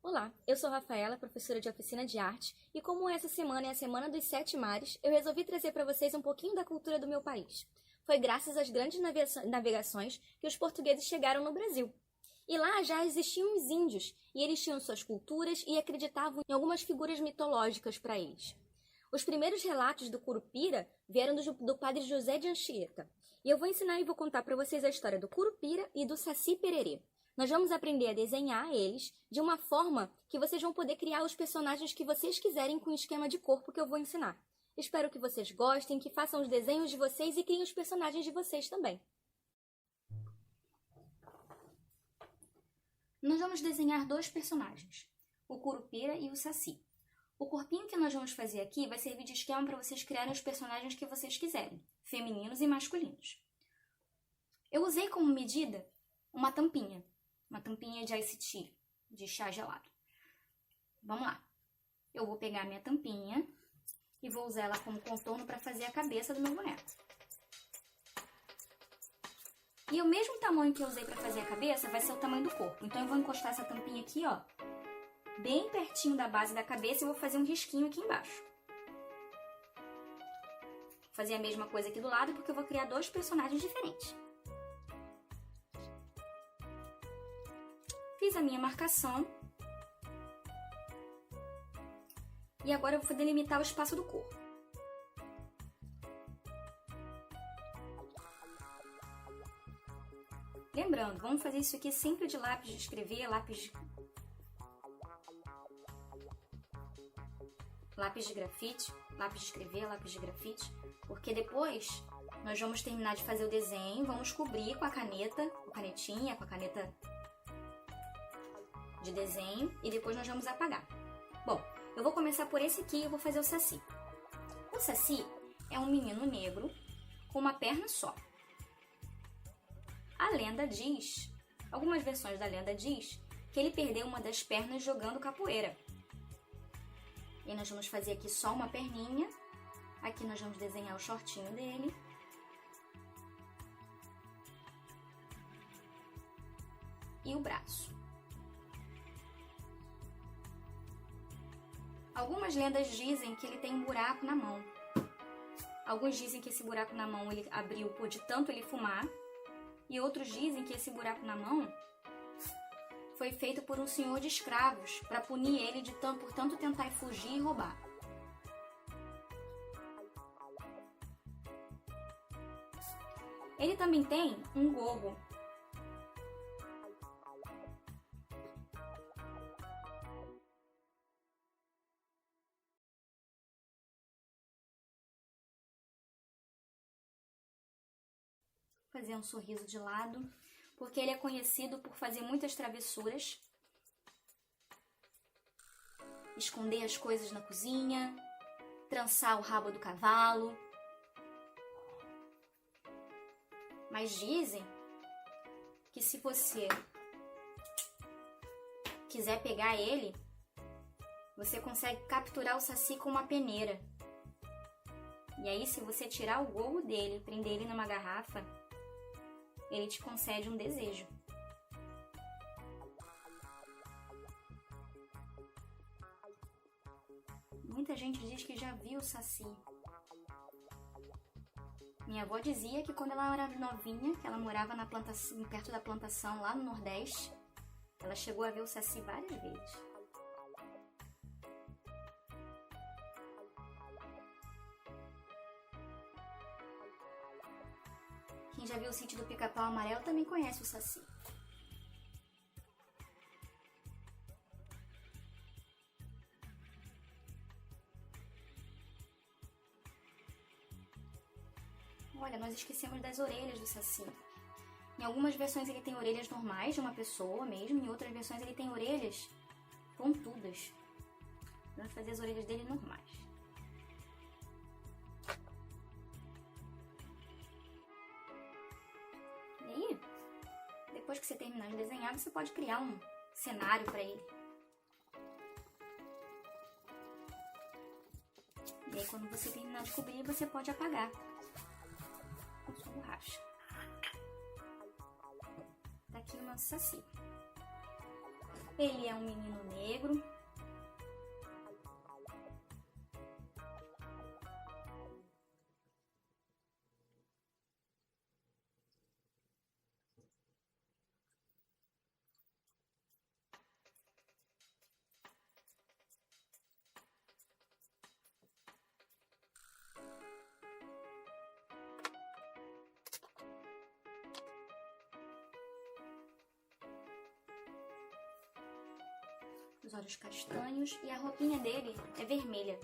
Olá, eu sou Rafaela, professora de oficina de arte, e como essa semana é a Semana dos Sete Mares, eu resolvi trazer para vocês um pouquinho da cultura do meu país. Foi graças às grandes navegações que os portugueses chegaram no Brasil. E lá já existiam os índios, e eles tinham suas culturas e acreditavam em algumas figuras mitológicas para eles. Os primeiros relatos do Curupira vieram do padre José de Anchieta. E eu vou ensinar e vou contar para vocês a história do Curupira e do Saci Pererê. Nós vamos aprender a desenhar eles de uma forma que vocês vão poder criar os personagens que vocês quiserem com o esquema de corpo que eu vou ensinar. Espero que vocês gostem, que façam os desenhos de vocês e criem os personagens de vocês também. Nós vamos desenhar dois personagens, o Curupira e o Saci. O corpinho que nós vamos fazer aqui vai servir de esquema para vocês criarem os personagens que vocês quiserem, femininos e masculinos. Eu usei como medida uma tampinha de Ice Tea, de chá gelado. Vamos lá. Eu vou pegar a minha tampinha e vou usar ela como contorno para fazer a cabeça do meu boneco. E o mesmo tamanho que eu usei para fazer a cabeça vai ser o tamanho do corpo. Então eu vou encostar essa tampinha aqui, ó, bem pertinho da base da cabeça e vou fazer um risquinho aqui embaixo. Vou fazer a mesma coisa aqui do lado porque eu vou criar dois personagens diferentes. Fiz a minha marcação. E agora eu vou delimitar o espaço do corpo. Lembrando, vamos fazer isso aqui sempre de lápis de escrever, lápis de grafite, lápis de escrever, lápis de grafite, porque depois nós vamos terminar de fazer o desenho, vamos cobrir com a caneta, com a canetinha, com a caneta de desenho e depois nós vamos apagar. Bom, eu vou começar por esse aqui e eu vou fazer o Saci. O Saci é um menino negro com uma perna só. A lenda diz, algumas versões da lenda diz, que ele perdeu uma das pernas jogando capoeira. E nós vamos fazer aqui só uma perninha. Aqui nós vamos desenhar o shortinho dele. E o braço. Algumas lendas dizem que ele tem um buraco na mão. Alguns dizem que esse buraco na mão ele abriu por de tanto ele fumar. E outros dizem que esse buraco na mão foi feito por um senhor de escravos para punir ele por tanto tentar fugir e roubar. Ele também tem um gorro. Fazer um sorriso de lado, porque ele é conhecido por fazer muitas travessuras, esconder as coisas na cozinha, trançar o rabo do cavalo. Mas dizem que se você quiser pegar ele, você consegue capturar o Saci com uma peneira. E aí, se você tirar o gorro dele e prender ele numa garrafa, ele te concede um desejo. Muita gente diz que já viu o Saci. Minha avó dizia que quando ela era novinha, que ela morava perto da plantação lá no Nordeste, ela chegou a ver o Saci várias vezes. Quem já viu o Sítio do Pica-Pau Amarelo também conhece o Saci. Olha, nós esquecemos das orelhas do Saci. Em algumas versões ele tem orelhas normais de uma pessoa mesmo, em outras versões ele tem orelhas pontudas. Vamos fazer as orelhas dele normais. Depois que você terminar de desenhar, você pode criar um cenário para ele. E aí, quando você terminar de cobrir, você pode apagar com sua borracha. Tá aqui o nosso Saci. Ele é um menino negro. negro. Os olhos castanhos e a roupinha dele é vermelha.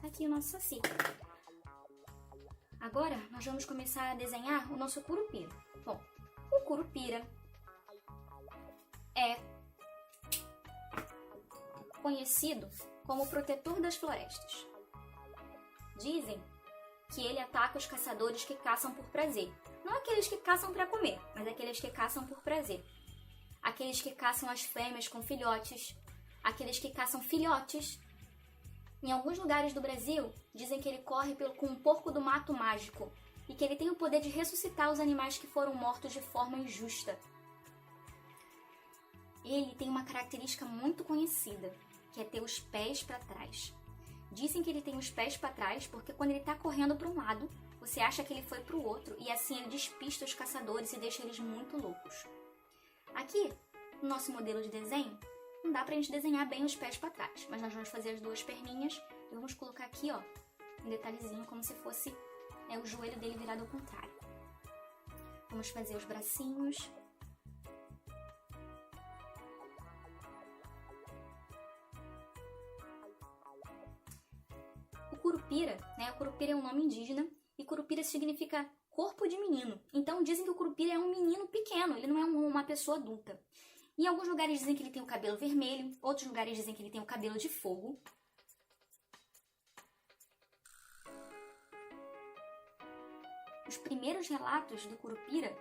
Tá aqui o nosso saci. Agora nós vamos começar a desenhar o nosso curupira. Bom, o curupira é conhecido como o protetor das florestas. Dizem que ele ataca os caçadores que caçam por prazer. Não aqueles que caçam para comer, mas aqueles que caçam por prazer. Aqueles que caçam as fêmeas com filhotes, aqueles que caçam filhotes. Em alguns lugares do Brasil, dizem que ele corre com um porco do mato mágico e que ele tem o poder de ressuscitar os animais que foram mortos de forma injusta. Ele tem uma característica muito conhecida, que é ter os pés para trás. Dizem que ele tem os pés para trás porque quando ele está correndo para um lado, você acha que ele foi para o outro e assim ele despista os caçadores e deixa eles muito loucos. Aqui, no nosso modelo de desenho, não dá pra gente desenhar bem os pés para trás, mas nós vamos fazer as duas perninhas e vamos colocar aqui, ó, um detalhezinho como se fosse o joelho dele virado ao contrário. Vamos fazer os bracinhos. O curupira, o curupira é um nome indígena e curupira significa corpo de menino. Então dizem que o curupira é um menino pequeno, ele não é uma pessoa adulta. Em alguns lugares dizem que ele tem o cabelo vermelho, outros lugares dizem que ele tem o cabelo de fogo. Os primeiros relatos do curupira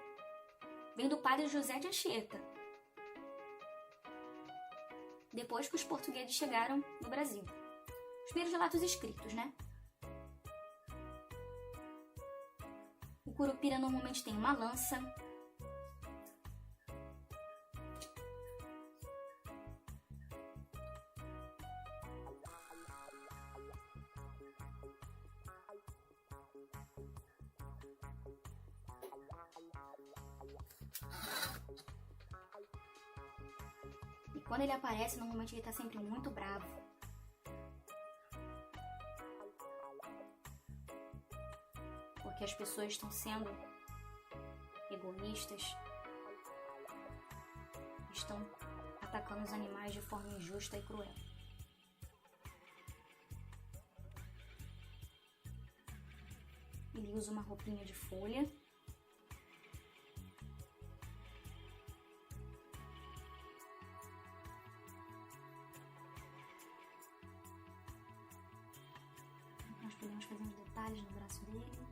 vêm do padre José de Anchieta, depois que os portugueses chegaram no Brasil. Os primeiros relatos escritos, né? O curupira normalmente tem uma lança, e quando ele aparece, normalmente ele tá sempre muito bravo. Porque as pessoas estão sendo egoístas, estão atacando os animais de forma injusta e cruel. Ele usa uma roupinha de folha. Nós podemos fazer uns detalhes no braço dele.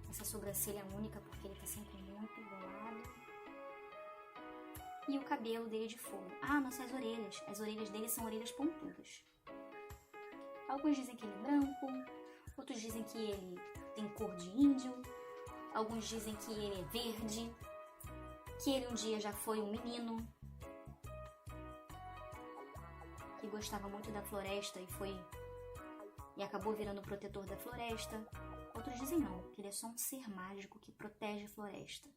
Essa sobrancelha é única porque ele tá sempre muito enrolado. E o cabelo dele de fogo. Ah, nossas orelhas. As orelhas dele são orelhas pontudas. Alguns dizem que ele é branco, outros dizem que ele tem cor de índio, alguns dizem que ele é verde, que ele um dia já foi um menino, que gostava muito da floresta e acabou virando protetor da floresta. Outros dizem não, que ele é só um ser mágico que protege a floresta.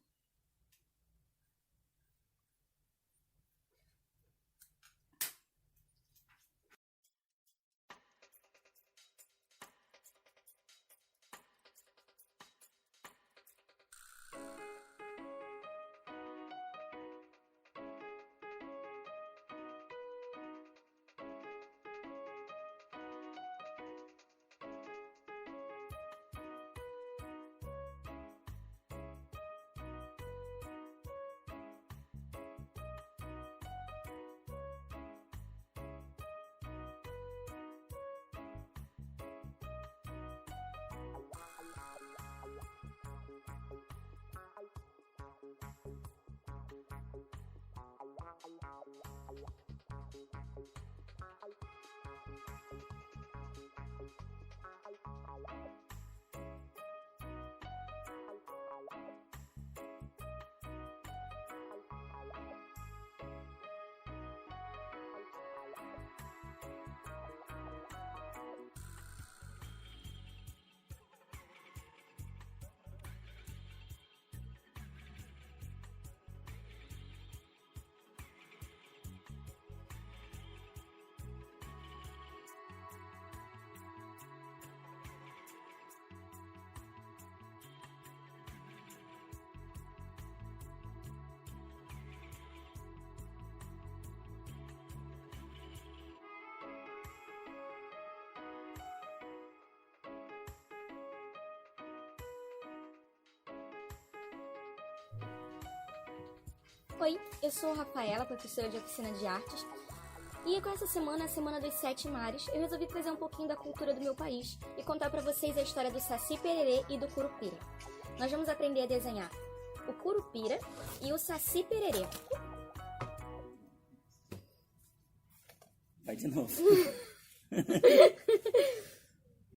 Oi, eu sou a Rafaela, professora de oficina de artes. E com essa semana, a Semana dos Sete Mares, eu resolvi trazer um pouquinho da cultura do meu país e contar pra vocês a história do Saci Pererê e do Curupira. Nós vamos aprender a desenhar o Curupira e o Saci Pererê. Vai de novo.